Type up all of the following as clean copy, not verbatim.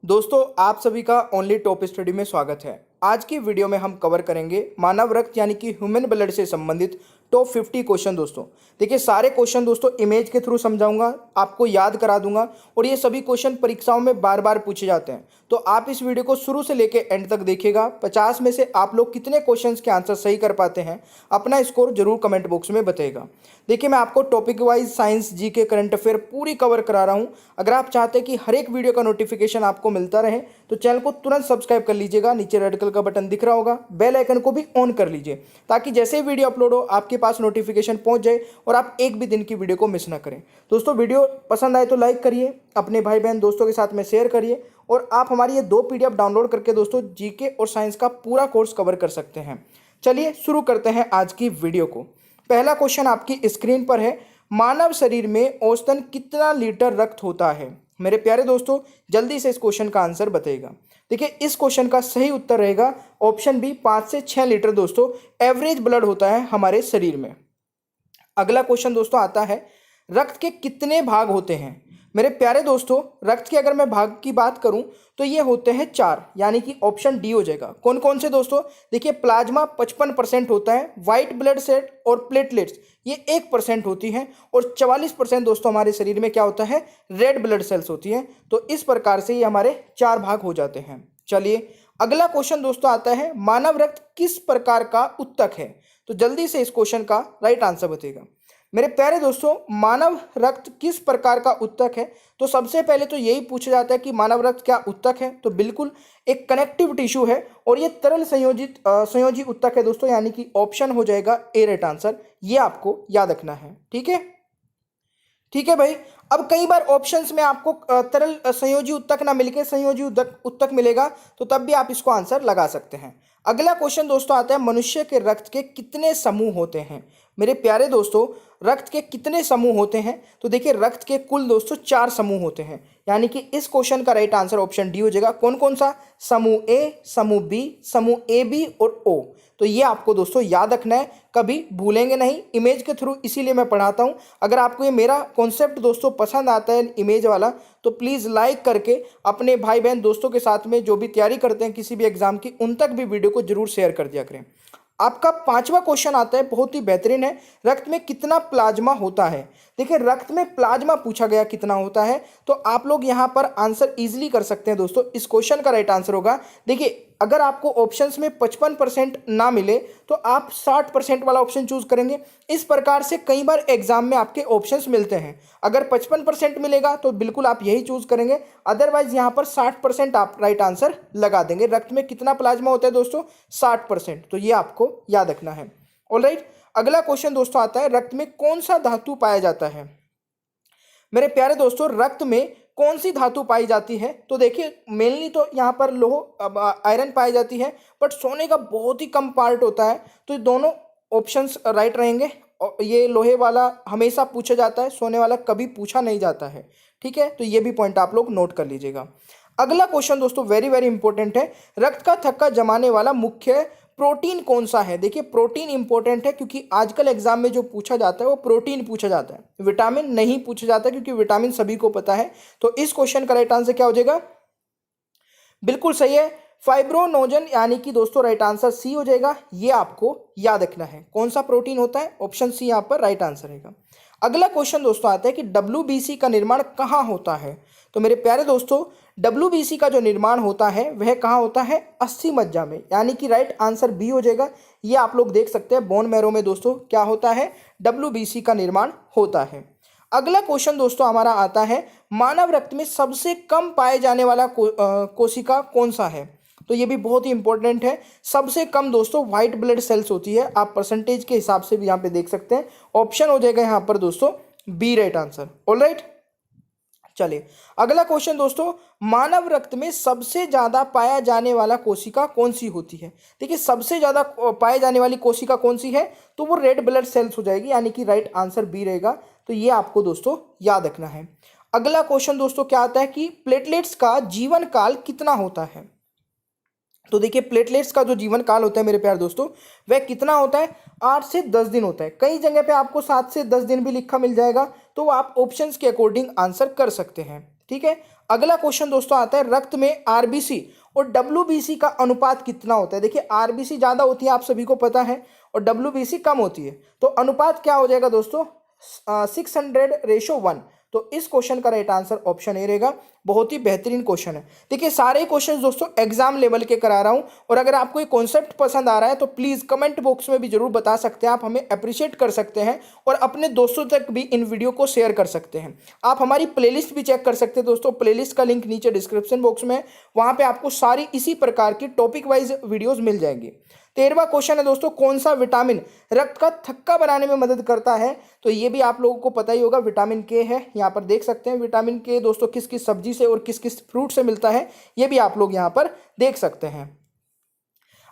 दोस्तों आप सभी का ओनली टॉप स्टडी में स्वागत है। आज की वीडियो में हम कवर करेंगे मानव रक्त यानी कि ह्यूमन ब्लड से संबंधित टॉप 50 क्वेश्चन। दोस्तों देखिए सारे क्वेश्चन दोस्तों इमेज के थ्रू समझाऊंगा, आपको याद करा दूंगा और ये सभी क्वेश्चन परीक्षाओं में बार बार पूछे जाते हैं। तो आप इस वीडियो को शुरू से लेकर एंड तक देखिएगा। 50 में से आप लोग कितने क्वेश्चन के आंसर सही कर पाते हैं अपना स्कोर जरूर कमेंट बॉक्स में बताइएगा। देखिए मैं आपको topic wise science, GK, current affair पूरी कवर करा रहा हूँ। अगर आप चाहते हैं कि हर एक वीडियो का नोटिफिकेशन आपको मिलता रहे तो चैनल को तुरंत सब्सक्राइब कर लीजिएगा। नीचे रेड कलर का बटन दिख रहा होगा, बेल आइकन को भी ऑन कर लीजिए ताकि जैसे ही वीडियो अपलोड हो आपके पास नोटिफिकेशन पहुंच जाए और आप एक भी दिन की वीडियो को मिस ना करें। दोस्तों वीडियो पसंद आए तो लाइक करिए, अपने भाई बहन दोस्तों के साथ में शेयर करिए और आप हमारी ये 2 PDF डाउनलोड करके दोस्तों जीके और साइंस का पूरा कोर्स कवर कर सकते हैं। चलिए शुरू करते हैं आज की वीडियो को। पहला क्वेश्चन आपकी स्क्रीन पर है, मानव शरीर में औसतन कितना लीटर रक्त होता है? मेरे प्यारे दोस्तों जल्दी से इस क्वेश्चन का आंसर बताइएगा। देखिए इस क्वेश्चन का सही उत्तर रहेगा ऑप्शन बी, 5 से 6 लीटर दोस्तों एवरेज ब्लड होता है हमारे शरीर में। अगला क्वेश्चन दोस्तों आता है, रक्त के कितने भाग होते हैं? मेरे प्यारे दोस्तों रक्त के अगर मैं भाग की बात करूं तो ये होते हैं 4, यानी कि ऑप्शन डी हो जाएगा। कौन कौन से दोस्तों? देखिए प्लाज्मा 55% होता है, व्हाइट ब्लड सेल और प्लेटलेट्स ये 1% होती हैं और 44% दोस्तों हमारे शरीर में क्या होता है, रेड ब्लड सेल्स होती हैं। तो इस प्रकार से ये हमारे 4 भाग हो जाते हैं। चलिए अगला क्वेश्चन दोस्तों आता है, मानव रक्त किस प्रकार का उत्तक है? तो जल्दी से इस क्वेश्चन का राइट आंसर बताइएगा। मेरे प्यारे दोस्तों मानव रक्त किस प्रकार का उत्तक है? तो सबसे पहले तो यही पूछा जाता है कि मानव रक्त क्या उत्तक है? तो बिल्कुल एक कनेक्टिव टिश्यू है और ये तरल संयोजी उत्तक है दोस्तों, यानी कि ऑप्शन हो जाएगा ए राइट आंसर। ये आपको याद रखना है। ठीक है भाई। अब कई बार ऑप्शंस में आपको तरल संयोजी उत्तक ना मिलके संयोजी उत्तक मिलेगा तो तब भी आप इसको आंसर लगा सकते हैं। अगला क्वेश्चन दोस्तों आता है, मनुष्य के रक्त के कितने समूह होते हैं? मेरे प्यारे दोस्तों रक्त के कितने समूह होते हैं? तो देखिए रक्त के कुल दोस्तों 4 समूह होते हैं, यानी कि इस क्वेश्चन का राइट आंसर ऑप्शन डी हो जाएगा। कौन कौन सा? समूह ए, समूह बी, समूह ए बी और ओ। तो ये आपको दोस्तों याद रखना है, कभी भूलेंगे नहीं इमेज के थ्रू, इसीलिए मैं पढ़ाता हूँ। अगर आपको ये मेरा कॉन्सेप्ट दोस्तों पसंद आता है इमेज वाला तो प्लीज़ लाइक करके अपने भाई बहन दोस्तों के साथ में जो भी तैयारी करते हैं किसी भी एग्जाम की उन तक भी वीडियो को जरूर शेयर कर दिया करें। आपका 5वां क्वेश्चन आता है, बहुत ही बेहतरीन है, रक्त में कितना प्लाज्मा होता है? देखिए रक्त में प्लाज्मा पूछा गया कितना होता है तो आप लोग यहाँ पर आंसर इजीली कर सकते हैं दोस्तों। इस क्वेश्चन का राइट आंसर होगा, देखिए अगर आपको ऑप्शंस में 55% ना मिले तो आप 60% वाला ऑप्शन चूज करेंगे। इस प्रकार से कई बार एग्जाम में आपके ऑप्शंस मिलते हैं, अगर 55% मिलेगा तो बिल्कुल आप यही चूज करेंगे, अदरवाइज यहाँ पर 60% आप राइट आंसर लगा देंगे। रक्त में कितना प्लाज्मा होता है दोस्तों? 60%। तो ये आपको याद रखना है। ऑलराइट, अगला क्वेश्चन दोस्तों आता है, रक्त में कौन सा धातु पाया जाता है? मेरे प्यारे दोस्तों रक्त में कौन सी धातु पाई जाती है? तो देखिए मेनली तो यहाँ पर आयरन पाई जाती है, बट सोने का बहुत ही कम पार्ट होता है। तो ये दोनों ऑप्शंस राइट रहेंगे। और ये लोहे वाला हमेशा पूछा जाता है, सोने वाला कभी पूछा नहीं जाता है। ठीक है, तो ये भी पॉइंट आप लोग नोट कर लीजिएगा। अगला क्वेश्चन दोस्तों वेरी वेरी इंपॉर्टेंट है, रक्त का थक्का जमाने वाला मुख्य प्रोटीन कौन सा है? देखिए प्रोटीन इंपॉर्टेंट है क्योंकि आजकल एग्जाम में जो पूछा जाता है वो प्रोटीन पूछा जाता है, विटामिन नहीं पूछा जाता क्योंकि विटामिन सभी को पता है। तो इस क्वेश्चन का राइट आंसर क्या हो जाएगा? बिल्कुल सही है, फाइब्रोनोजन, यानी कि दोस्तों राइट आंसर सी हो जाएगा। ये आपको याद रखना है कौन सा प्रोटीन होता है, ऑप्शन सी यहाँ पर राइट आंसर रहेगा। अगला क्वेश्चन दोस्तों आता है कि WBC का निर्माण कहाँ होता है? तो मेरे प्यारे दोस्तों WBC का जो निर्माण होता है वह कहाँ होता है? अस्थि मज्जा में, यानी कि राइट आंसर बी हो जाएगा। ये आप लोग देख सकते हैं बोन मैरो में दोस्तों क्या होता है, WBC का निर्माण होता है। अगला क्वेश्चन दोस्तों हमारा आता है, मानव रक्त में सबसे कम पाए जाने वाला कोशिका कौन सा है? तो ये भी बहुत ही इंपॉर्टेंट है। सबसे कम दोस्तों व्हाइट ब्लड सेल्स होती है, आप परसेंटेज के हिसाब से भी यहाँ पे देख सकते हैं। ऑप्शन हो जाएगा यहाँ पर दोस्तों बी राइट आंसर। ऑलराइट, चलिए अगला क्वेश्चन दोस्तों, मानव रक्त में सबसे ज्यादा पाया जाने वाला कोशिका कौन सी होती है? देखिए सबसे ज्यादा पाए जाने वाली कोशिका कौन सी है? तो वो रेड ब्लड सेल्स हो जाएगी, यानी कि राइट आंसर बी रहेगा। तो ये आपको दोस्तों याद रखना है। अगला क्वेश्चन दोस्तों क्या आता है कि प्लेटलेट्स का जीवन काल कितना होता है? तो देखिए प्लेटलेट्स का जो जीवन काल होता है मेरे प्यारे दोस्तों वह कितना होता है? 8 से 10 दिन होता है। कई जगह पे आपको 7 से 10 दिन भी लिखा मिल जाएगा, तो आप ऑप्शंस के अकॉर्डिंग आंसर कर सकते हैं। ठीक है, अगला क्वेश्चन दोस्तों आता है रक्त में आरबीसी और डब्ल्यूबीसी का अनुपात कितना होता है। देखिए आरबीसी ज्यादा होती है, आप सभी को पता है, और डब्ल्यूबीसी कम होती है, तो अनुपात क्या हो जाएगा दोस्तों 600:1। तो इस क्वेश्चन का राइट आंसर ऑप्शन ए रहेगा। बहुत ही बेहतरीन क्वेश्चन है। देखिए सारे क्वेश्चन दोस्तों एग्जाम लेवल के करा रहा हूं, और अगर आपको ये कॉन्सेप्ट पसंद आ रहा है तो प्लीज कमेंट बॉक्स में भी जरूर बता सकते हैं, आप हमें अप्रिशिएट कर सकते हैं और अपने दोस्तों तक भी इन वीडियो को शेयर कर सकते हैं। आप हमारी प्लेलिस्ट भी चेक कर सकते हैं दोस्तों, प्लेलिस्ट का लिंक नीचे डिस्क्रिप्शन बॉक्स में है, वहां पे आपको सारी इसी प्रकार की टॉपिक वाइज वीडियोज मिल जाएंगी। 13वां क्वेश्चन है दोस्तों, कौन सा विटामिन रक्त का थक्का बनाने में मदद करता है। तो ये भी आप लोगों को पता ही होगा, विटामिन के है, यहाँ पर देख सकते हैं विटामिन के दोस्तों किस किस सब्जी से और किस किस फ्रूट से मिलता है, ये भी आप लोग यहाँ पर देख सकते हैं।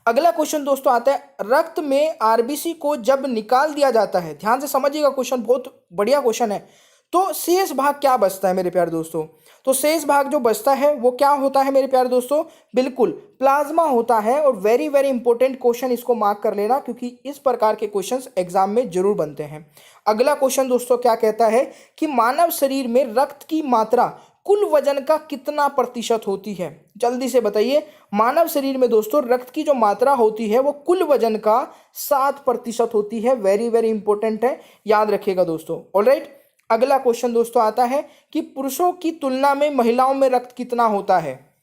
अगला क्वेश्चन दोस्तों आता है रक्त में आरबीसी को जब निकाल दिया जाता है, ध्यान से समझिएगा क्वेश्चन बहुत बढ़िया क्वेश्चन है, तो शेष भाग क्या बचता है मेरे प्यारे दोस्तों। तो शेष भाग जो बचता है वो क्या होता है मेरे प्यारे दोस्तों, बिल्कुल प्लाज्मा होता है। और वेरी वेरी इंपॉर्टेंट क्वेश्चन, इसको मार्क कर लेना क्योंकि इस प्रकार के क्वेश्चंस एग्जाम में जरूर बनते हैं। अगला क्वेश्चन दोस्तों क्या कहता है कि मानव शरीर में रक्त की मात्रा कुल वजन का कितना प्रतिशत होती है। जल्दी से बताइए, मानव शरीर में दोस्तों रक्त की जो मात्रा होती है वो कुल वजन का 7% होती है। वेरी वेरी इंपॉर्टेंट है, याद रखिएगा दोस्तों। ऑलराइट, अगला क्वेश्चन दोस्तों आता है कि पुरुषों की तुलना में महिलाओं में रक्त कितना होता है।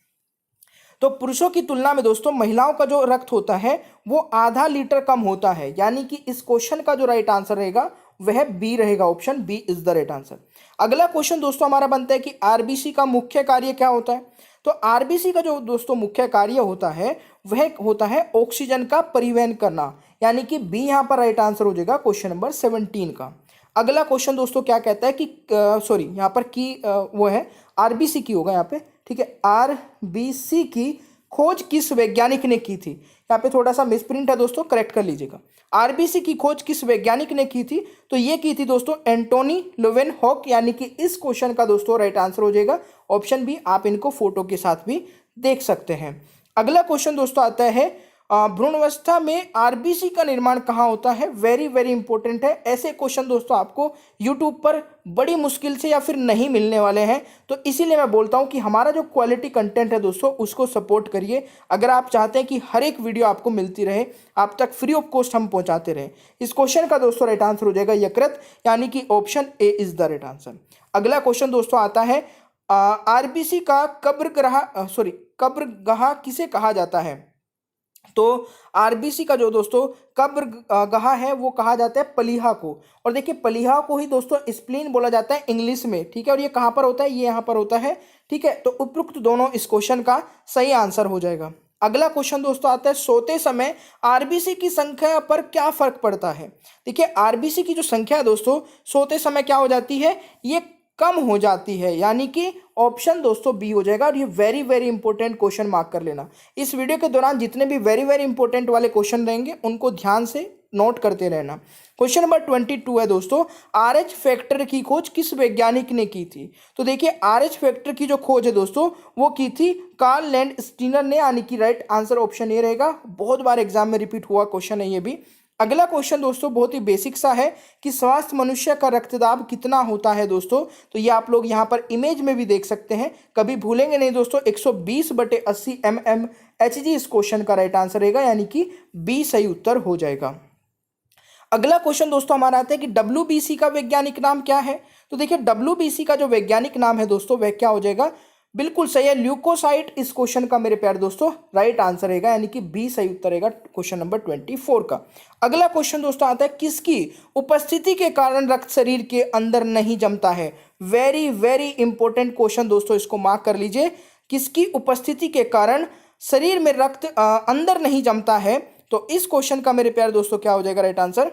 तो पुरुषों की तुलना में दोस्तों महिलाओं का जो रक्त होता है वो आधा लीटर कम होता है, यानी कि इस क्वेश्चन का जो राइट आंसर रहेगा वह बी रहेगा, option B is the right answer. अगला क्वेश्चन दोस्तों हमारा बनता है कि आरबीसी का मुख्य कार्य क्या होता है। तो आरबीसी का जो दोस्तों मुख्य कार्य होता है वह होता है ऑक्सीजन का परिवहन करना, यानी कि बी यहाँ पर राइट आंसर हो जाएगा क्वेश्चन नंबर 17 का। अगला क्वेश्चन दोस्तों क्या कहता है कि सॉरी यहाँ पर की वो है आरबीसी की होगा यहाँ पे, ठीक है। आरबीसी की खोज किस वैज्ञानिक ने की थी, यहाँ पे थोड़ा सा मिसप्रिंट है दोस्तों, करेक्ट कर लीजिएगा। आरबीसी की खोज किस वैज्ञानिक ने की थी, तो ये की थी दोस्तों एंटोनी लेवेनहॉक, यानी कि इस क्वेश्चन का दोस्तों राइट आंसर हो जाएगा ऑप्शन बी। आप इनको फोटो के साथ भी देख सकते हैं। अगला क्वेश्चन दोस्तों आता है भ्रूणावस्था में आरबीसी का निर्माण कहाँ होता है। वेरी वेरी इंपॉर्टेंट है, ऐसे क्वेश्चन दोस्तों आपको यूट्यूब पर बड़ी मुश्किल से या फिर नहीं मिलने वाले हैं, तो इसीलिए मैं बोलता हूं कि हमारा जो क्वालिटी कंटेंट है दोस्तों उसको सपोर्ट करिए। अगर आप चाहते हैं कि हर एक वीडियो आपको मिलती रहे, आप तक फ्री ऑफ कॉस्ट हम पहुंचाते रहे। इस क्वेश्चन का दोस्तों राइट आंसर हो जाएगा यकृत, यानी कि option A is the right answer. अगला क्वेश्चन दोस्तों आता है आरबीसी का कब्रगाह किसे कहा जाता है। तो आरबीसी का जो दोस्तों कब्रगाह है वो कहा जाता है पलीहा को, और देखिए पलीहा को ही दोस्तों स्प्लीन बोला जाता है इंग्लिश में, ठीक है। और ये कहाँ पर होता है, ये यहाँ पर होता है, ठीक है। तो उपयुक्त दोनों इस क्वेश्चन का सही आंसर हो जाएगा। अगला क्वेश्चन दोस्तों आता है सोते समय आरबीसी की संख्या पर क्या फर्क पड़ता है। देखिए आरबीसी की जो संख्या है दोस्तों सोते समय क्या हो जाती है, ये कम हो जाती है, यानी कि ऑप्शन दोस्तों बी हो जाएगा। और ये very very important question mark कर लेना। इस वीडियो के दौरान जितने भी वेरी वेरी इंपॉर्टेंट वाले क्वेश्चन रहेंगे उनको ध्यान से नोट करते रहना। क्वेश्चन नंबर 22 है दोस्तों, आरएच फैक्टर की खोज किस वैज्ञानिक ने की थी। तो देखिए आरएच फैक्टर की जो खोज है दोस्तों वो की थी कार्ल लैंडस्टीनर ने, यानी कि राइट आंसर ऑप्शन ए रहेगा। बहुत बार एग्जाम में रिपीट हुआ क्वेश्चन है ये भी। अगला क्वेश्चन दोस्तों बहुत ही बेसिक सा है कि स्वस्थ मनुष्य का रक्तदाब कितना होता है दोस्तों। तो ये आप लोग यहाँ पर इमेज में भी देख सकते हैं, कभी भूलेंगे नहीं दोस्तों। 120/80 mmHg इस क्वेश्चन का राइट आंसर रहेगा, यानी कि बी सही उत्तर हो जाएगा। अगला क्वेश्चन दोस्तों हमारा आता है कि डब्ल्यूबीसी का वैज्ञानिक नाम क्या है। तो देखिए डब्ल्यूबीसी का जो वैज्ञानिक नाम है दोस्तों वह क्या हो जाएगा, बिल्कुल सही है, ल्यूकोसाइट इस क्वेश्चन का मेरे प्यारे दोस्तों राइट आंसर रहेगा, यानी कि बी सही उत्तर रहेगा क्वेश्चन नंबर 24 का। अगला क्वेश्चन दोस्तों आता है किसकी उपस्थिति के कारण रक्त शरीर के अंदर नहीं जमता है। वेरी वेरी इंपॉर्टेंट क्वेश्चन दोस्तों, इसको मार्क कर लीजिए। किसकी उपस्थिति के कारण शरीर में रक्त अंदर नहीं जमता है, तो इस क्वेश्चन का मेरे प्यारे दोस्तों क्या हो जाएगा राइट आंसर,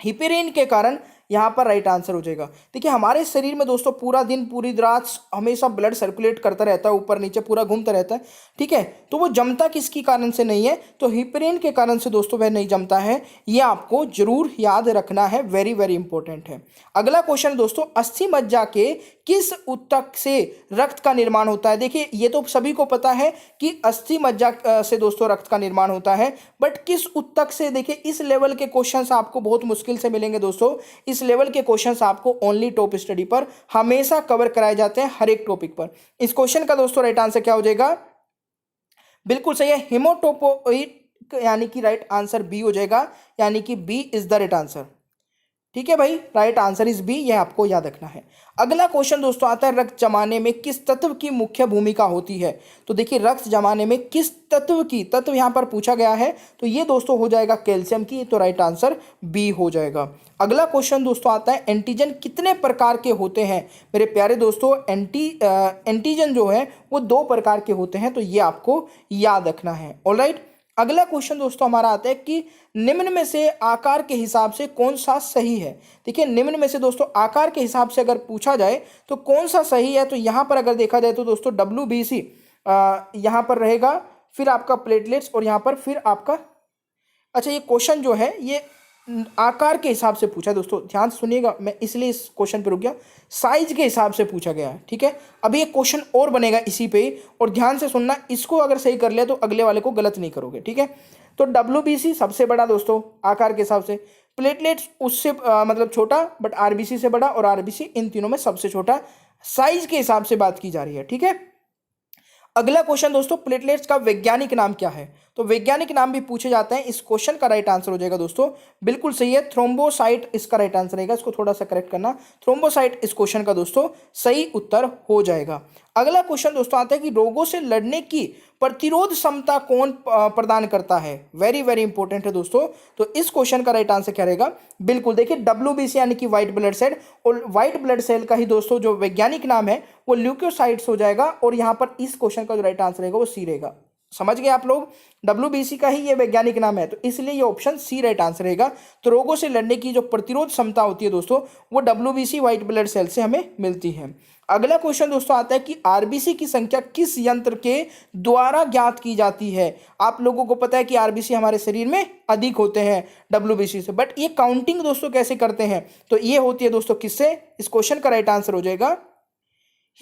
हिपेरिन के कारण यहाँ पर राइट आंसर हो जाएगा। देखिए हमारे शरीर में दोस्तों पूरा दिन पूरी रात हमेशा ब्लड सर्कुलेट करता रहता है, ऊपर नीचे पूरा घूमता रहता है, ठीक है। तो वो जमता किसकी कारण से नहीं है, तो हिपेरिन के कारण से दोस्तों वह नहीं जमता है। ये आपको जरूर याद रखना है, वेरी वेरी इंपॉर्टेंट है। अगला क्वेश्चन दोस्तों, अस्थि मज्जा के किस ऊतक से रक्त का निर्माण होता है? देखिए ये तो सभी को पता है कि अस्थि मज्जा से दोस्तों रक्त का निर्माण होता है, बट किस ऊतक से? देखिए इस लेवल के क्वेश्चंस आपको बहुत मुश्किल से मिलेंगे दोस्तों। इस लेवल के क्वेश्चंस आपको ओनली टॉप स्टडी पर हमेशा कवर कराए जाते हैं, हर एक टॉपिक पर। इस क्वेश्चन का दोस्तों राइट आंसर क्या हो जाएगा? बिल्कुल सही है, हेमोटोपोइट, यानी कि राइट आंसर बी हो जाएगा, यानी कि B is the right answer. ठीक है भाई, राइट आंसर इज बी, यह आपको याद रखना है। अगला क्वेश्चन दोस्तों आता है, रक्त जमाने में किस तत्व की मुख्य भूमिका होती है? तो देखिए रक्त जमाने में किस तत्व की, तत्व यहां पर पूछा गया है, तो ये दोस्तों हो जाएगा कैल्शियम की, तो राइट आंसर बी हो जाएगा। अगला क्वेश्चन दोस्तों आता है, एंटीजन कितने प्रकार के होते हैं? मेरे प्यारे दोस्तों एंटीजन जो है वो 2 प्रकार के होते हैं, तो ये आपको याद रखना है। ऑलराइट, अगला क्वेश्चन दोस्तों हमारा आता है कि निम्न में से आकार के हिसाब से कौन सा सही है? देखिए निम्न में से दोस्तों आकार के हिसाब से अगर पूछा जाए तो कौन सा सही है, तो यहाँ पर अगर देखा जाए तो दोस्तों WBC यहाँ पर रहेगा, फिर आपका प्लेटलेट्स, और यहाँ पर फिर आपका, अच्छा ये क्वेश्चन जो है ये आकार के हिसाब से पूछा है दोस्तों, ध्यान से सुनिएगा, मैं इसलिए इस क्वेश्चन पे रुक गया, साइज के हिसाब से पूछा गया है। ठीक है, अभी एक क्वेश्चन और बनेगा इसी पे, और ध्यान से सुनना, इसको अगर सही कर लिया तो अगले वाले को गलत नहीं करोगे। ठीक है, तो WBC सबसे बड़ा दोस्तों आकार के हिसाब से, प्लेटलेट्स उससे मतलब छोटा, बट RBC से बड़ा, और RBC इन तीनों में सबसे छोटा, साइज के हिसाब से बात की जा रही है। ठीक है, अगला क्वेश्चन दोस्तों, प्लेटलेट्स का वैज्ञानिक नाम क्या है? तो वैज्ञानिक नाम भी पूछे जाते हैं। इस क्वेश्चन का राइट आंसर हो जाएगा दोस्तों, बिल्कुल सही है, थ्रोम्बोसाइट इसका राइट आंसर रहेगा। इसको थोड़ा सा करेक्ट करना, थ्रोम्बोसाइट इस क्वेश्चन का दोस्तों सही उत्तर हो जाएगा। अगला क्वेश्चन दोस्तों आता है कि रोगों से लड़ने की प्रतिरोध क्षमता कौन प्रदान करता है? वेरी वेरी इंपॉर्टेंट है दोस्तों। तो इस क्वेश्चन का राइट आंसर क्या रहेगा? बिल्कुल देखिए WBC यानी कि व्हाइट ब्लड सेल, और व्हाइट ब्लड सेल का ही दोस्तों जो वैज्ञानिक नाम है वो ल्यूकोसाइट्स हो जाएगा, और यहाँ पर इस क्वेश्चन का जो राइट आंसर रहेगा वो सी रहेगा। समझ गए आप लोग, WBC का ही ये वैज्ञानिक नाम है, तो इसलिए ये ऑप्शन सी राइट आंसर रहेगा। तो रोगों से लड़ने की जो प्रतिरोध क्षमता होती है दोस्तों वो WBC व्हाइट ब्लड सेल से हमें मिलती है। अगला क्वेश्चन दोस्तों आता है कि RBC की संख्या किस यंत्र के द्वारा ज्ञात की जाती है? आप लोगों को पता है कि RBC हमारे शरीर में अधिक होते हैं WBC से, बट ये काउंटिंग दोस्तों कैसे करते हैं? तो ये होती है दोस्तों किससे? इस क्वेश्चन का राइट आंसर हो जाएगा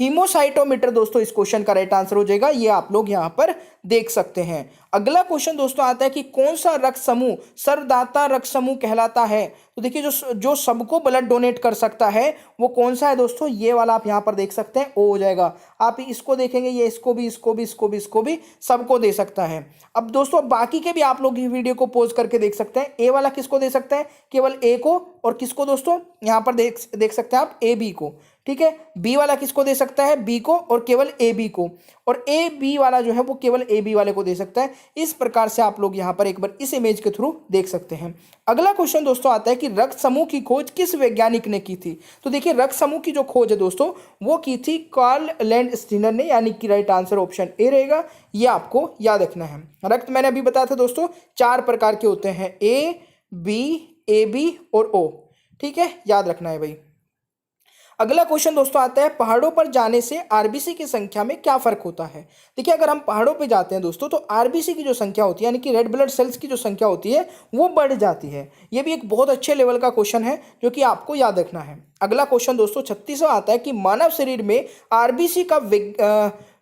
हीमोसाइटोमीटर दोस्तों, इस क्वेश्चन का राइट आंसर हो जाएगा, ये आप लोग यहां पर देख सकते हैं। अगला क्वेश्चन दोस्तों आता है कि कौन सा रक्त समूह सर्वदाता रक्त समूह कहलाता है? तो देखिए जो सबको ब्लड डोनेट कर सकता है वो कौन सा है दोस्तों? ये वाला आप यहां पर देख सकते हैं, ओ हो जाएगा। आप इसको देखेंगे, ये इसको भी, इसको भी, इसको भी, इसको भी, सबको दे सकता है। अब दोस्तों बाकी के भी आप लोग ये वीडियो को पॉज करके देख सकते हैं। ए वाला किसको दे सकते हैं? केवल ए को, और किसको दोस्तों यहां पर देख सकते हैं आप AB को। ठीक है, बी वाला किसको दे सकता है? बी को, और केवल AB को, और AB वाला जो है वो केवल AB वाले को दे सकता है। इस प्रकार से आप लोग यहां पर एक बार इस इमेज के थ्रू देख सकते हैं। अगला क्वेश्चन दोस्तों आता है कि रक्त समूह की खोज किस वैज्ञानिक ने की थी? तो देखिए रक्त समूह की जो खोज है दोस्तों वो की थी कार्ल लैंडस्टीनर ने, यानी कि राइट आंसर ऑप्शन ए रहेगा, ये आपको याद रखना है। रक्त मैंने अभी बताया था दोस्तों 4 प्रकार के होते हैं, A, B, AB और O। ठीक है, याद रखना है भाई। अगला क्वेश्चन दोस्तों आता है, पहाड़ों पर जाने से RBC की संख्या में क्या फर्क होता है? देखिए अगर हम पहाड़ों पे जाते हैं दोस्तों तो RBC की जो संख्या होती है, यानी कि रेड ब्लड सेल्स की जो संख्या होती है वो बढ़ जाती है। ये भी एक बहुत अच्छे लेवल का क्वेश्चन है जो कि आपको याद रखना है। अगला क्वेश्चन दोस्तों 36वां आता है कि मानव शरीर में RBC का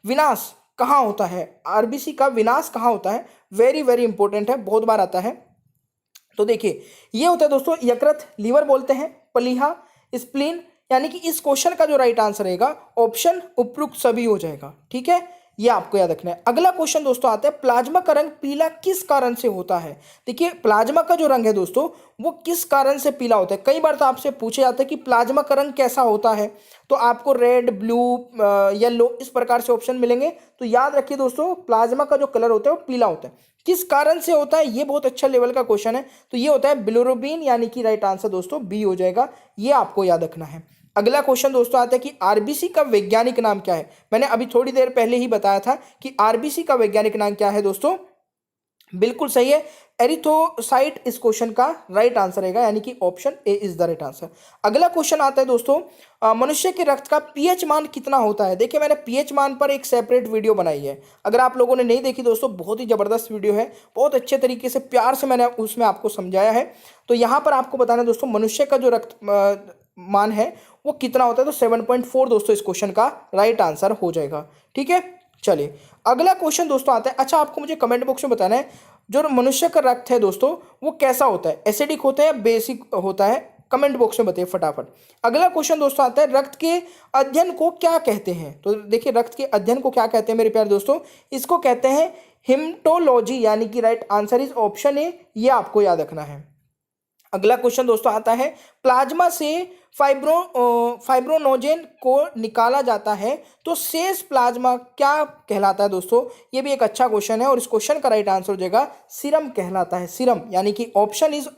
विनाश कहाँ होता है? RBC का विनाश कहाँ होता है? वेरी वेरी इंपॉर्टेंट है, बहुत बार आता है। तो देखिए ये होता है दोस्तों यकृत, लीवर बोलते हैं, प्लीहा, स्प्लीन, यानी कि इस क्वेश्चन का जो राइट आंसर रहेगा ऑप्शन उपयुक्त सभी हो जाएगा। ठीक है, ये आपको याद रखना है। अगला क्वेश्चन दोस्तों आता है, प्लाज्मा का रंग पीला किस कारण से होता है? देखिए प्लाज्मा का जो रंग है दोस्तों वो किस कारण से पीला होता है? कई बार तो आपसे पूछे जाता है कि प्लाज्मा का रंग कैसा होता है, तो आपको रेड, ब्लू, येलो इस प्रकार से ऑप्शन मिलेंगे। तो याद रखिए दोस्तों प्लाज्मा का जो कलर होता है वो पीला होता है। किस कारण से होता है? ये बहुत अच्छा लेवल का क्वेश्चन है। तो ये होता है बिलिरुबिन, यानी कि राइट आंसर दोस्तों बी हो जाएगा, ये आपको याद रखना है। अगला क्वेश्चन दोस्तों आता है कि RBC का वैज्ञानिक नाम क्या है? मैंने अभी थोड़ी देर पहले ही बताया था कि RBC का वैज्ञानिक नाम क्या है दोस्तों? बिल्कुल सही है, एरिथ्रोसाइट इस क्वेश्चन का राइट आंसर रहेगा, यानी कि option A is the right answer. अगला क्वेश्चन आता है दोस्तों, मनुष्य के रक्त का पीएच मान कितना होता है? देखिए मैंने पीएच मान पर एक सेपरेट वीडियो बनाई है, अगर आप लोगों ने नहीं देखी दोस्तों बहुत ही जबरदस्त वीडियो है, बहुत अच्छे तरीके से प्यार से मैंने उसमें आपको समझाया है। तो यहाँ पर आपको बताना है दोस्तों, मनुष्य का जो रक्त मान है वो कितना होता है, तो 7.4 दोस्तों इस क्वेश्चन का राइट आंसर हो जाएगा। ठीक है, चलिए अगला क्वेश्चन दोस्तों आता है। अच्छा, आपको मुझे कमेंट बॉक्स में बताना है जो मनुष्य का रक्त है दोस्तों वो कैसा होता है, एसिडिक होता है या बेसिक होता है, कमेंट बॉक्स में बताइए फटाफट। अगला क्वेश्चन दोस्तों आता है रक्त के अध्ययन को क्या कहते हैं। तो देखिए रक्त के अध्ययन को क्या कहते हैं मेरे प्यारे दोस्तों, इसको कहते हैं हिमेटोलॉजी, यानी कि right answer is option A, ये आपको याद रखना है। अगला क्वेश्चन दोस्तों आता है प्लाज्मा से फाइब्रोनोजेन को निकाला जाता है तो शेष प्लाज्मा क्या कहलाता है दोस्तों, ये भी एक अच्छा क्वेश्चन है और इस क्वेश्चन का राइट आंसर हो जाएगा सीरम कहलाता है, सीरम, यानी कि option is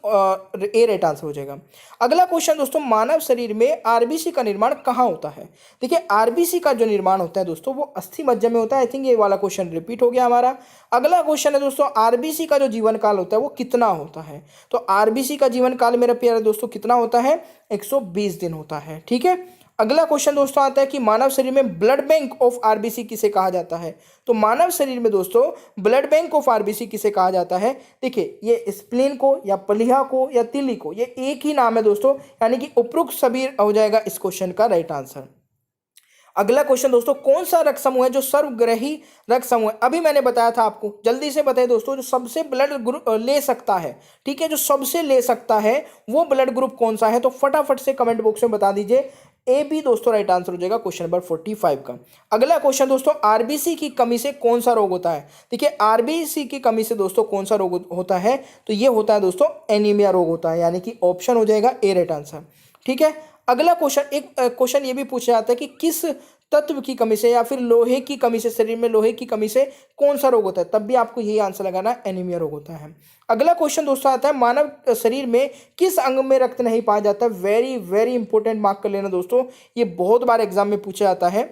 a right answer हो जाएगा। अगला क्वेश्चन दोस्तों, मानव शरीर में आरबीसी का निर्माण कहाँ होता है। देखिए आरबीसी का जो निर्माण होता है दोस्तों वो अस्थि मज्जा में होता है। आई थिंक ये वाला क्वेश्चन रिपीट हो गया हमारा। अगला क्वेश्चन है दोस्तों, आरबीसी का जो जीवन काल होता है वो कितना होता है। तो आरबीसी का जीवन काल मेरा प्यारे दोस्तों कितना होता है, 120 दिन होता है। ठीक है, अगला क्वेश्चन दोस्तों आता है कि मानव शरीर में ब्लड बैंक ऑफ आरबीसी किसे कहा जाता है। तो मानव शरीर में दोस्तों ब्लड बैंक ऑफ आरबीसी किसे कहा जाता है। देखिए ये स्प्लीन को या प्लीहा को या तिली को, ये एक ही नाम है दोस्तों, यानी कि उपरोक्त सभी हो जाएगा इस क्वेश्चन का राइट आंसर। अगला क्वेश्चन दोस्तों, कौन सा रक्त समूह है जो सर्वग्राही रक्त समूह है। अभी मैंने बताया था आपको, जल्दी से बताइए दोस्तों, जो सबसे ब्लड ग्रुप ले सकता है, ठीक है, जो सबसे ले सकता है वो ब्लड ग्रुप कौन सा है, तो फटाफट से कमेंट बॉक्स में बता दीजिए। ए बी दोस्तों राइट आंसर हो जाएगा क्वेश्चन नंबर 45 का। अगला क्वेश्चन दोस्तों, आरबीसी की कमी से कौन सा रोग होता है। देखिए आरबीसी की कमी से दोस्तों कौन सा रोग होता है, तो ये होता है दोस्तों एनीमिया रोग होता है, यानी कि ऑप्शन हो जाएगा ए राइट आंसर। ठीक है, अगला क्वेश्चन, एक क्वेश्चन ये भी पूछा जाता है कि किस तत्व की कमी से या फिर लोहे की कमी से, शरीर में लोहे की कमी से कौन सा रोग होता है, तब भी आपको यही आंसर लगाना, एनीमिया रोग होता है। अगला क्वेश्चन दोस्तों आता है मानव शरीर में किस अंग में रक्त नहीं पाया जाता। वेरी वेरी इंपॉर्टेंट, मार्क कर लेना दोस्तों, ये बहुत बार एग्जाम में पूछा जाता है।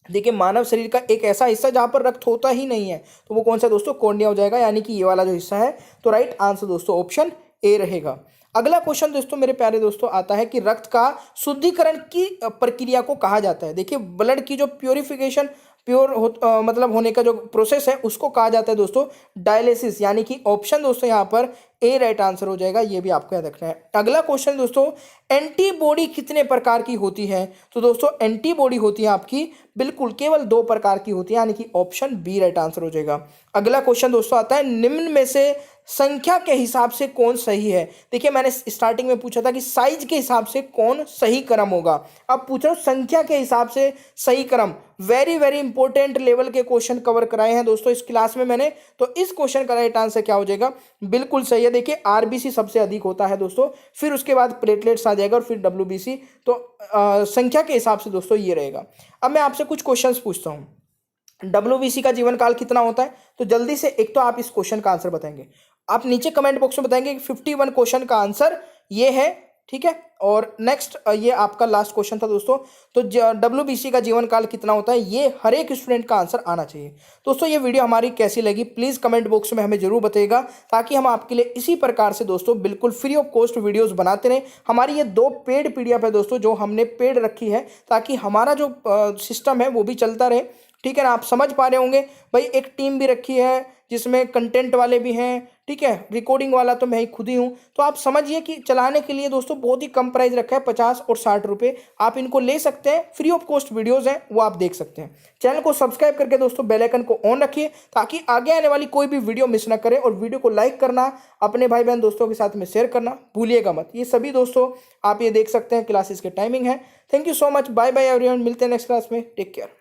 देखिए मानव शरीर का एक ऐसा हिस्सा जहां पर रक्त होता ही नहीं है, तो वो कौन सा दोस्तों, कॉर्निया हो जाएगा, यानी कि ये वाला जो हिस्सा है। तो राइट आंसर दोस्तों ऑप्शन ए रहेगा। अगला क्वेश्चन दोस्तों मेरे प्यारे दोस्तों आता है कि रक्त का शुद्धिकरण की प्रक्रिया को कहा जाता है। देखिए ब्लड की जो प्योरिफिकेशन, मतलब होने का जो प्रोसेस है उसको कहा जाता है दोस्तों डायलिसिस, यानी कि ऑप्शन दोस्तों यहाँ पर ए राइट आंसर हो जाएगा, ये भी आपको याद रखना है। अगला क्वेश्चन दोस्तों, एंटीबॉडी कितने प्रकार की होती है। तो दोस्तों एंटीबॉडी होती है आपकी बिल्कुल केवल 2 प्रकार की होती है, यानी कि ऑप्शन बी राइट आंसर हो जाएगा। अगला क्वेश्चन दोस्तों आता है निम्न में से संख्या के हिसाब से कौन सही है। देखिए मैंने स्टार्टिंग में पूछा था कि साइज के हिसाब से कौन सही क्रम होगा, अब पूछ रहा हूँ संख्या के हिसाब से सही क्रम। वेरी वेरी इंपॉर्टेंट लेवल के क्वेश्चन कवर कराए हैं दोस्तों इस क्लास में मैंने, तो इस क्वेश्चन का राइट आंसर क्या हो जाएगा, बिल्कुल सही है। देखिए आरबीसी सबसे अधिक होता है दोस्तों, फिर उसके बाद प्लेटलेट्स आ जाएगा और फिर डब्ल्यूबीसी, तो संख्या के हिसाब से दोस्तों ये रहेगा। अब मैं आपसे कुछ क्वेश्चंस पूछता हूँ, डब्ल्यूबीसी का जीवन काल कितना होता है, तो जल्दी से एक तो आप इस क्वेश्चन का आंसर बताएंगे, आप नीचे कमेंट बॉक्स में बताएंगे कि 51 क्वेश्चन का आंसर ये है। ठीक है, और नेक्स्ट ये आपका लास्ट क्वेश्चन था दोस्तों, तो डब्ल्यूबीसी का जीवन काल कितना होता है, ये हर एक स्टूडेंट का आंसर आना चाहिए। दोस्तों ये वीडियो हमारी कैसी लगी प्लीज़ कमेंट बॉक्स में हमें जरूर बताइएगा, ताकि हम आपके लिए इसी प्रकार से दोस्तों बिल्कुल फ्री ऑफ कॉस्ट वीडियोस बनाते रहें। हमारी ये 2 पेड पीडीएफ है दोस्तों जो हमने पेड रखी है, ताकि हमारा जो सिस्टम है वो भी चलता रहे। ठीक है ना, आप समझ पा रहे होंगे भाई, एक टीम भी रखी है जिसमें कंटेंट वाले भी हैं, ठीक है, रिकॉर्डिंग वाला तो मैं ही खुद ही हूँ, तो आप समझिए कि चलाने के लिए दोस्तों बहुत ही कम प्राइस रखा है, 50 और 60 रुपये। आप इनको ले सकते हैं, फ्री ऑफ कॉस्ट वीडियोस हैं वो आप देख सकते हैं। चैनल को सब्सक्राइब करके दोस्तों बेल आइकन को ऑन रखिए, ताकि आगे आने वाली कोई भी वीडियो मिस ना करें, और वीडियो को लाइक करना, अपने भाई बहन दोस्तों के साथ में शेयर करना भूलिएगा मत। ये सभी दोस्तों आप ये देख सकते हैं, क्लासेस के टाइमिंग है। Thank you so much, bye bye everyone, मिलते हैं नेक्स्ट क्लास में, टेक केयर।